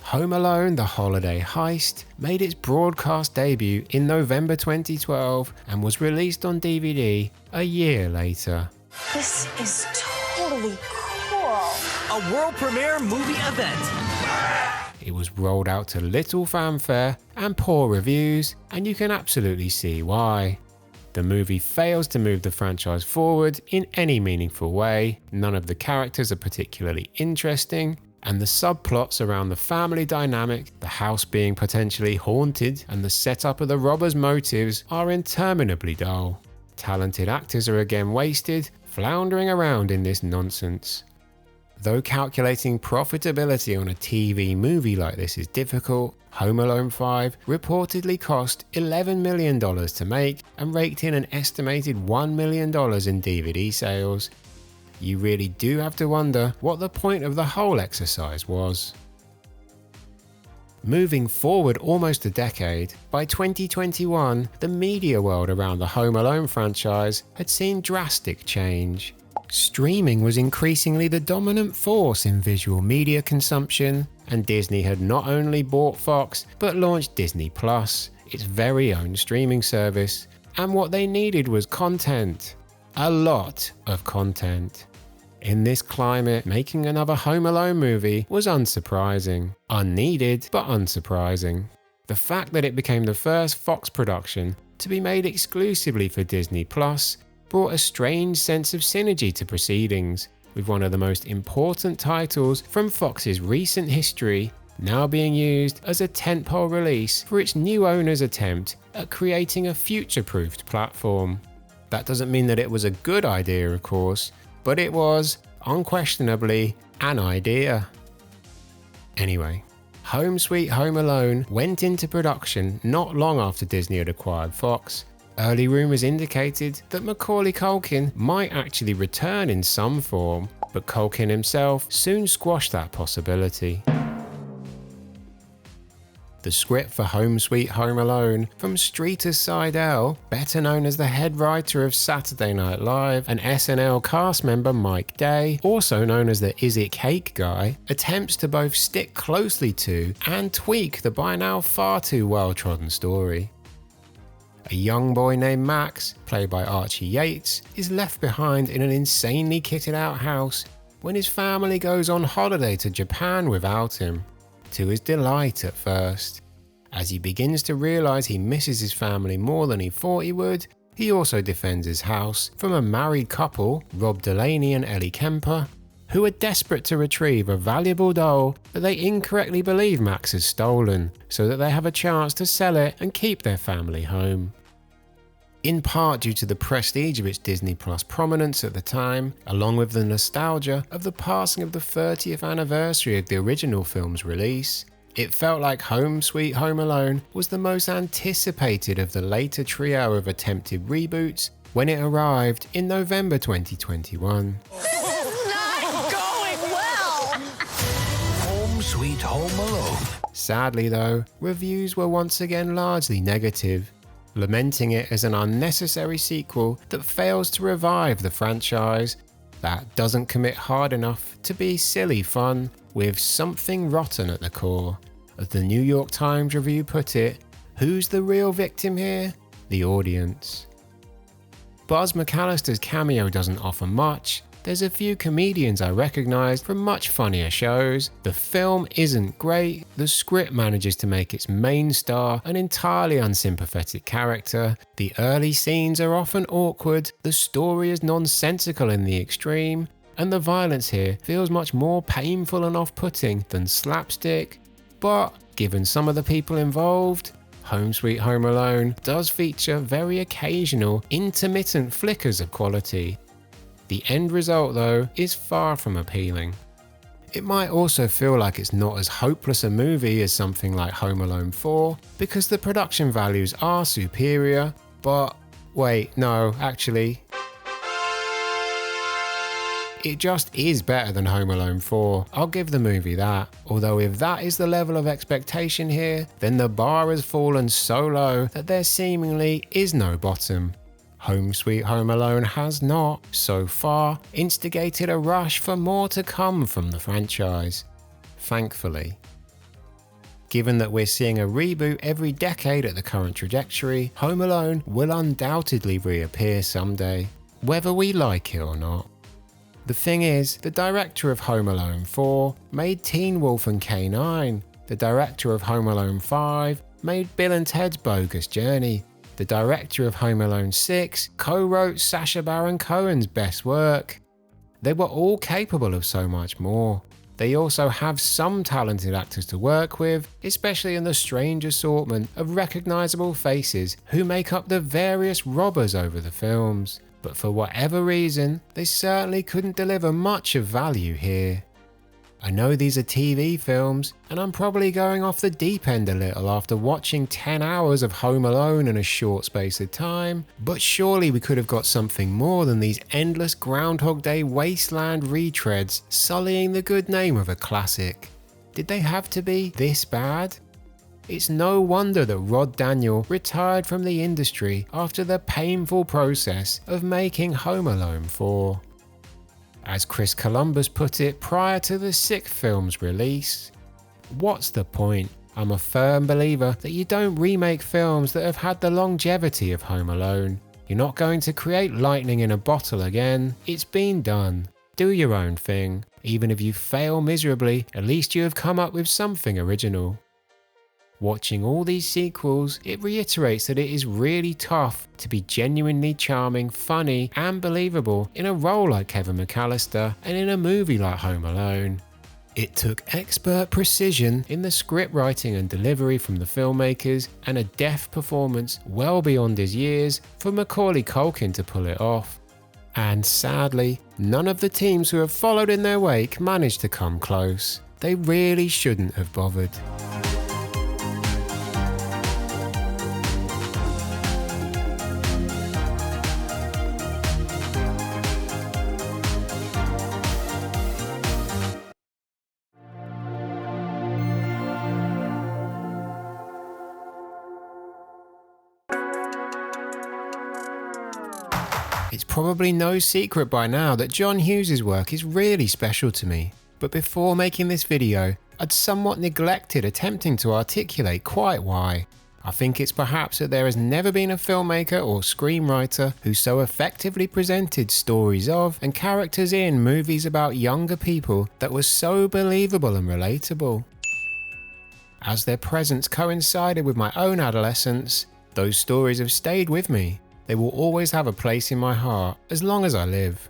Home Alone: The Holiday Heist made its broadcast debut in November 2012 and was released on DVD a year later. This is totally cool. A world premiere movie event. It was rolled out to little fanfare and poor reviews, and you can absolutely see why. The movie fails to move the franchise forward in any meaningful way, none of the characters are particularly interesting, and the subplots around the family dynamic, the house being potentially haunted, and the setup of the robbers' motives are interminably dull. Talented actors are again wasted, floundering around in this nonsense. Though calculating profitability on a TV movie like this is difficult, Home Alone 5 reportedly cost $11 million to make and raked in an estimated $1 million in DVD sales. You really do have to wonder what the point of the whole exercise was. Moving forward almost a decade, by 2021, the media world around the Home Alone franchise had seen drastic change. Streaming was increasingly the dominant force in visual media consumption, and Disney had not only bought Fox, but launched Disney Plus, its very own streaming service, and what they needed was content. A lot of content. In this climate, making another Home Alone movie was unsurprising. Unneeded, but unsurprising. The fact that it became the first Fox production to be made exclusively for Disney Plus brought a strange sense of synergy to proceedings, with one of the most important titles from Fox's recent history now being used as a tentpole release for its new owner's attempt at creating a future-proofed platform. That doesn't mean that it was a good idea, of course, but it was, unquestionably, an idea. Anyway, Home Sweet Home Alone went into production not long after Disney had acquired Fox. Early rumours indicated that Macaulay Culkin might actually return in some form, but Culkin himself soon squashed that possibility. The script for Home Sweet Home Alone from Streeter Seidel, better known as the head writer of Saturday Night Live, and SNL cast member Mike Day, also known as the Is It Cake guy, attempts to both stick closely to and tweak the by now far too well-trodden story. A young boy named Max, played by Archie Yates, is left behind in an insanely kitted out house when his family goes on holiday to Japan without him, to his delight at first. As he begins to realise he misses his family more than he thought he would, he also defends his house from a married couple, Rob Delaney and Ellie Kemper, who are desperate to retrieve a valuable doll that they incorrectly believe Max has stolen, so that they have a chance to sell it and keep their family home. In part due to the prestige of its Disney Plus prominence at the time, along with the nostalgia of the passing of the 30th anniversary of the original film's release, it felt like Home Sweet Home Alone was the most anticipated of the later trio of attempted reboots when it arrived in November 2021. This is not going well! Home Sweet Home Alone. Sadly though, reviews were once again largely negative, lamenting it as an unnecessary sequel that fails to revive the franchise, that doesn't commit hard enough to be silly fun with something rotten at the core. As the New York Times review put it, who's the real victim here? The audience. Buzz McAllister's cameo doesn't offer much. There's a few comedians I recognise from much funnier shows. The film isn't great. The script manages to make its main star an entirely unsympathetic character. The early scenes are often awkward. The story is nonsensical in the extreme. And the violence here feels much more painful and off-putting than slapstick. But given some of the people involved, Home Sweet Home Alone does feature very occasional, intermittent flickers of quality. The end result, though, is far from appealing. It might also feel like it's not as hopeless a movie as something like Home Alone 4, because the production values are superior, but wait, no, actually, it just is better than Home Alone 4, I'll give the movie that. Although if that is the level of expectation here, then the bar has fallen so low that there seemingly is no bottom. Home Sweet Home Alone has not, so far, instigated a rush for more to come from the franchise. Thankfully. Given that we're seeing a reboot every decade at the current trajectory, Home Alone will undoubtedly reappear someday, whether we like it or not. The thing is, the director of Home Alone 4 made Teen Wolf and K9. The director of Home Alone 5 made Bill and Ted's Bogus Journey. The director of Home Alone 6 co-wrote Sacha Baron Cohen's best work. They were all capable of so much more. They also have some talented actors to work with, especially in the strange assortment of recognisable faces who make up the various robbers over the films. But for whatever reason, they certainly couldn't deliver much of value here. I know these are TV films, and I'm probably going off the deep end a little after watching 10 hours of Home Alone in a short space of time, but surely we could have got something more than these endless Groundhog Day wasteland retreads sullying the good name of a classic. Did they have to be this bad? It's no wonder that Rod Daniel retired from the industry after the painful process of making Home Alone 4. As Chris Columbus put it prior to the sixth film's release, "What's the point? I'm a firm believer that you don't remake films that have had the longevity of Home Alone. You're not going to create lightning in a bottle again. It's been done. Do your own thing. Even if you fail miserably, at least you have come up with something original." Watching all these sequels, it reiterates that it is really tough to be genuinely charming, funny, and believable in a role like Kevin McAllister and in a movie like Home Alone. It took expert precision in the script writing and delivery from the filmmakers and a deft performance well beyond his years for Macaulay Culkin to pull it off. And sadly, none of the teams who have followed in their wake managed to come close. They really shouldn't have bothered. It's probably no secret by now that John Hughes' work is really special to me, but before making this video, I'd somewhat neglected attempting to articulate quite why. I think it's perhaps that there has never been a filmmaker or screenwriter who so effectively presented stories of and characters in movies about younger people that was so believable and relatable. As their presence coincided with my own adolescence, those stories have stayed with me. They will always have a place in my heart as long as I live.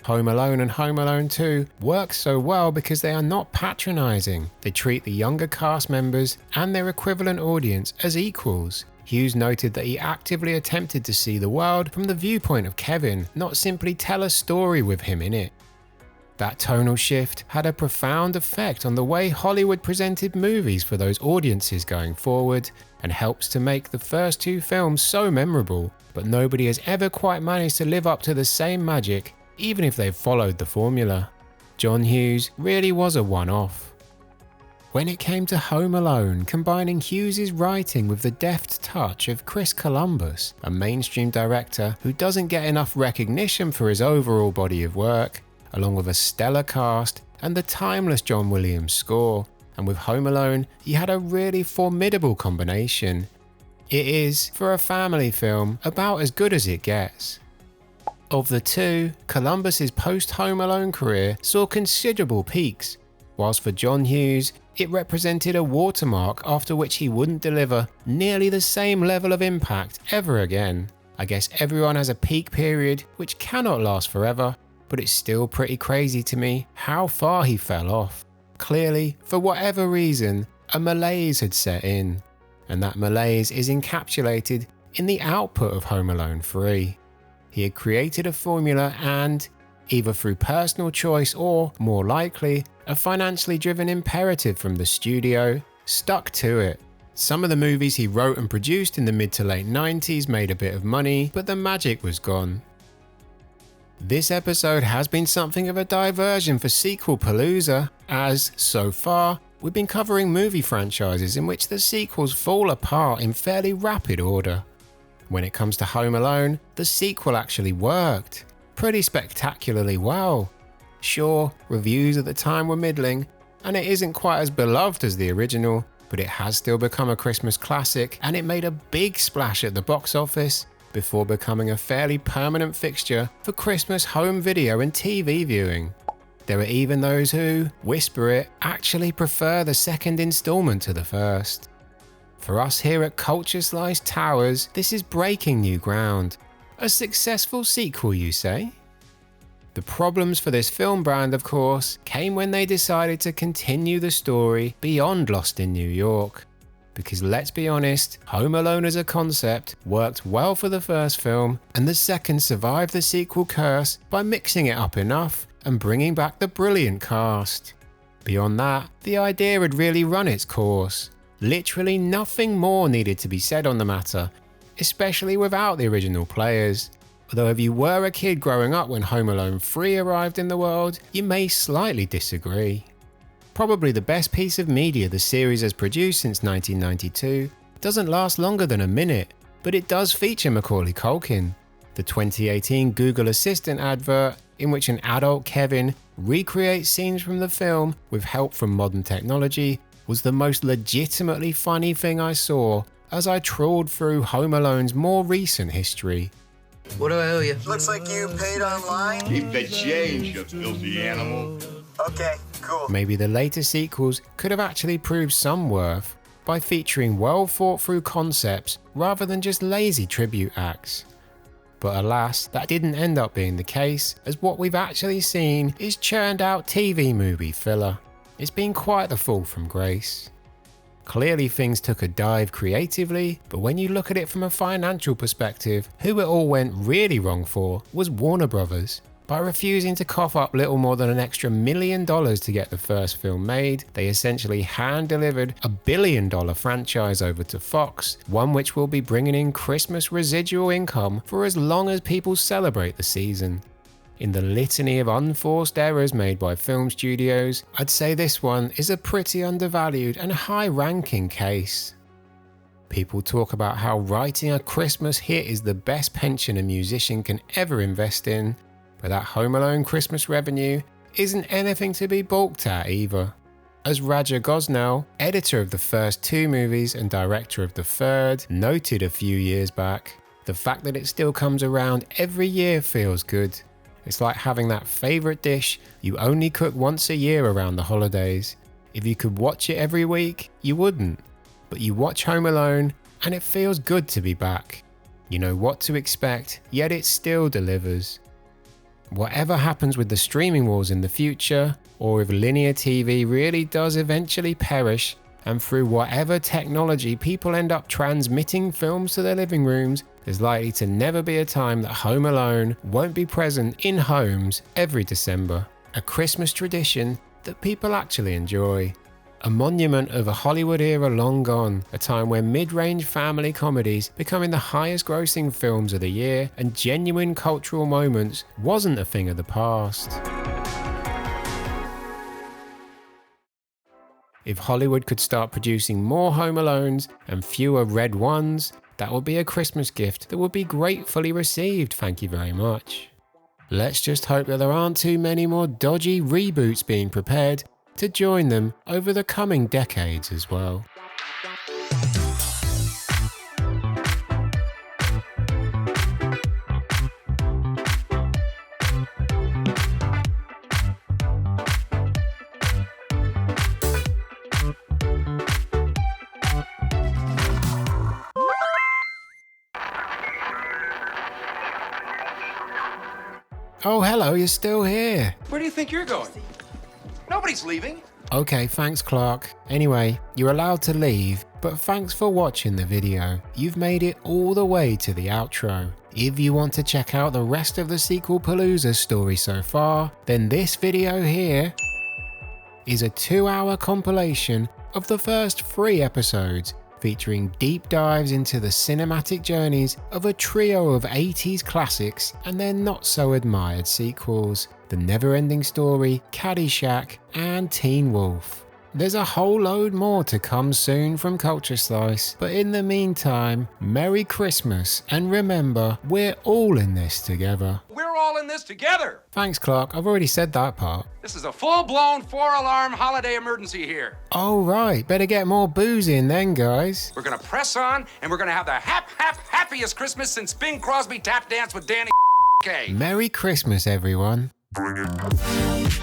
Home Alone and Home Alone 2 work so well because they are not patronizing. They treat the younger cast members and their equivalent audience as equals. Hughes noted that he actively attempted to see the world from the viewpoint of Kevin, not simply tell a story with him in it. That tonal shift had a profound effect on the way Hollywood presented movies for those audiences going forward, and helps to make the first two films so memorable, but nobody has ever quite managed to live up to the same magic, even if they've followed the formula. John Hughes really was a one-off. When it came to Home Alone, combining Hughes' writing with the deft touch of Chris Columbus, a mainstream director who doesn't get enough recognition for his overall body of work, along with a stellar cast and the timeless John Williams score, and with Home Alone, you had a really formidable combination. It is, for a family film, about as good as it gets. Of the two, Columbus's post-Home Alone career saw considerable peaks, whilst for John Hughes, it represented a watermark after which he wouldn't deliver nearly the same level of impact ever again. I guess everyone has a peak period which cannot last forever, but it's still pretty crazy to me how far he fell off. Clearly, for whatever reason, a malaise had set in, and that malaise is encapsulated in the output of Home Alone 3. He had created a formula and, either through personal choice or, more likely, a financially driven imperative from the studio, stuck to it. Some of the movies he wrote and produced in the mid to late 90s made a bit of money, but the magic was gone. This episode has been something of a diversion for Sequelpalooza, as, so far, we've been covering movie franchises in which the sequels fall apart in fairly rapid order. When it comes to Home Alone, the sequel actually worked pretty spectacularly well. Sure, reviews at the time were middling, and it isn't quite as beloved as the original, but it has still become a Christmas classic, and it made a big splash at the box office, before becoming a fairly permanent fixture for Christmas home video and TV viewing. There are even those who, whisper it, actually prefer the second installment to the first. For us here at Culture Slice Towers, this is breaking new ground. A successful sequel, you say? The problems for this film brand, of course, came when they decided to continue the story beyond Lost in New York. Because let's be honest, Home Alone as a concept worked well for the first film, and the second survived the sequel curse by mixing it up enough and bringing back the brilliant cast. Beyond that, the idea had really run its course. Literally nothing more needed to be said on the matter, especially without the original players. Although if you were a kid growing up when Home Alone 3 arrived in the world, you may slightly disagree. Probably the best piece of media the series has produced since 1992, doesn't last longer than a minute, but it does feature Macaulay Culkin. The 2018 Google Assistant advert, in which an adult Kevin recreates scenes from the film with help from modern technology, was the most legitimately funny thing I saw as I trawled through Home Alone's more recent history. What do I owe you? Looks like you paid online. Keep the change, you filthy animal. Okay, cool. Maybe the later sequels could have actually proved some worth by featuring well thought through concepts rather than just lazy tribute acts. But alas, that didn't end up being the case, as what we've actually seen is churned out TV movie filler. It's been quite the fall from grace. Clearly things took a dive creatively, but when you look at it from a financial perspective, who it all went really wrong for was Warner Brothers. By refusing to cough up little more than an extra $1 million to get the first film made, they essentially hand-delivered a $1 billion franchise over to Fox, one which will be bringing in Christmas residual income for as long as people celebrate the season. In the litany of unforced errors made by film studios, I'd say this one is a pretty undervalued and high-ranking case. People talk about how writing a Christmas hit is the best pension a musician can ever invest in, but that Home Alone Christmas revenue isn't anything to be balked at either. As Raja Gosnell, editor of the first two movies and director of the third, noted a few years back, the fact that it still comes around every year feels good. It's like having that favourite dish you only cook once a year around the holidays. If you could watch it every week, you wouldn't. But you watch Home Alone, and it feels good to be back. You know what to expect, yet it still delivers. Whatever happens with the streaming wars in the future, or if linear TV really does eventually perish, and through whatever technology people end up transmitting films to their living rooms, there's likely to never be a time that Home Alone won't be present in homes every December. A Christmas tradition that people actually enjoy. A monument of a Hollywood era long gone, a time when mid-range family comedies becoming the highest grossing films of the year and genuine cultural moments wasn't a thing of the past. If Hollywood could start producing more Home Alones and fewer Red Ones, that would be a Christmas gift that would be gratefully received, thank you very much. Let's just hope that there aren't too many more dodgy reboots being prepared to join them over the coming decades as well. Oh, hello, you're still here. Where do you think you're going? Nobody's leaving. Okay, thanks Clark. Anyway, you're allowed to leave, but thanks for watching the video. You've made it all the way to the outro. If you want to check out the rest of the Sequelpalooza story so far, then this video here is a 2-hour compilation of the first 3 episodes, featuring deep dives into the cinematic journeys of a trio of 80s classics and their not so admired sequels, The Never-Ending Story, Caddyshack, and Teen Wolf. There's a whole load more to come soon from Culture Slice, but in the meantime, Merry Christmas, and remember, we're all in this together. We're all in this together. Thanks Clark, I've already said that part. This is a full-blown 4-alarm holiday emergency here. Oh right, better get more booze in then, guys. We're gonna press on, and we're gonna have the happiest Christmas since Bing Crosby tap danced with Danny Kaye. Merry Christmas, everyone. Bring it.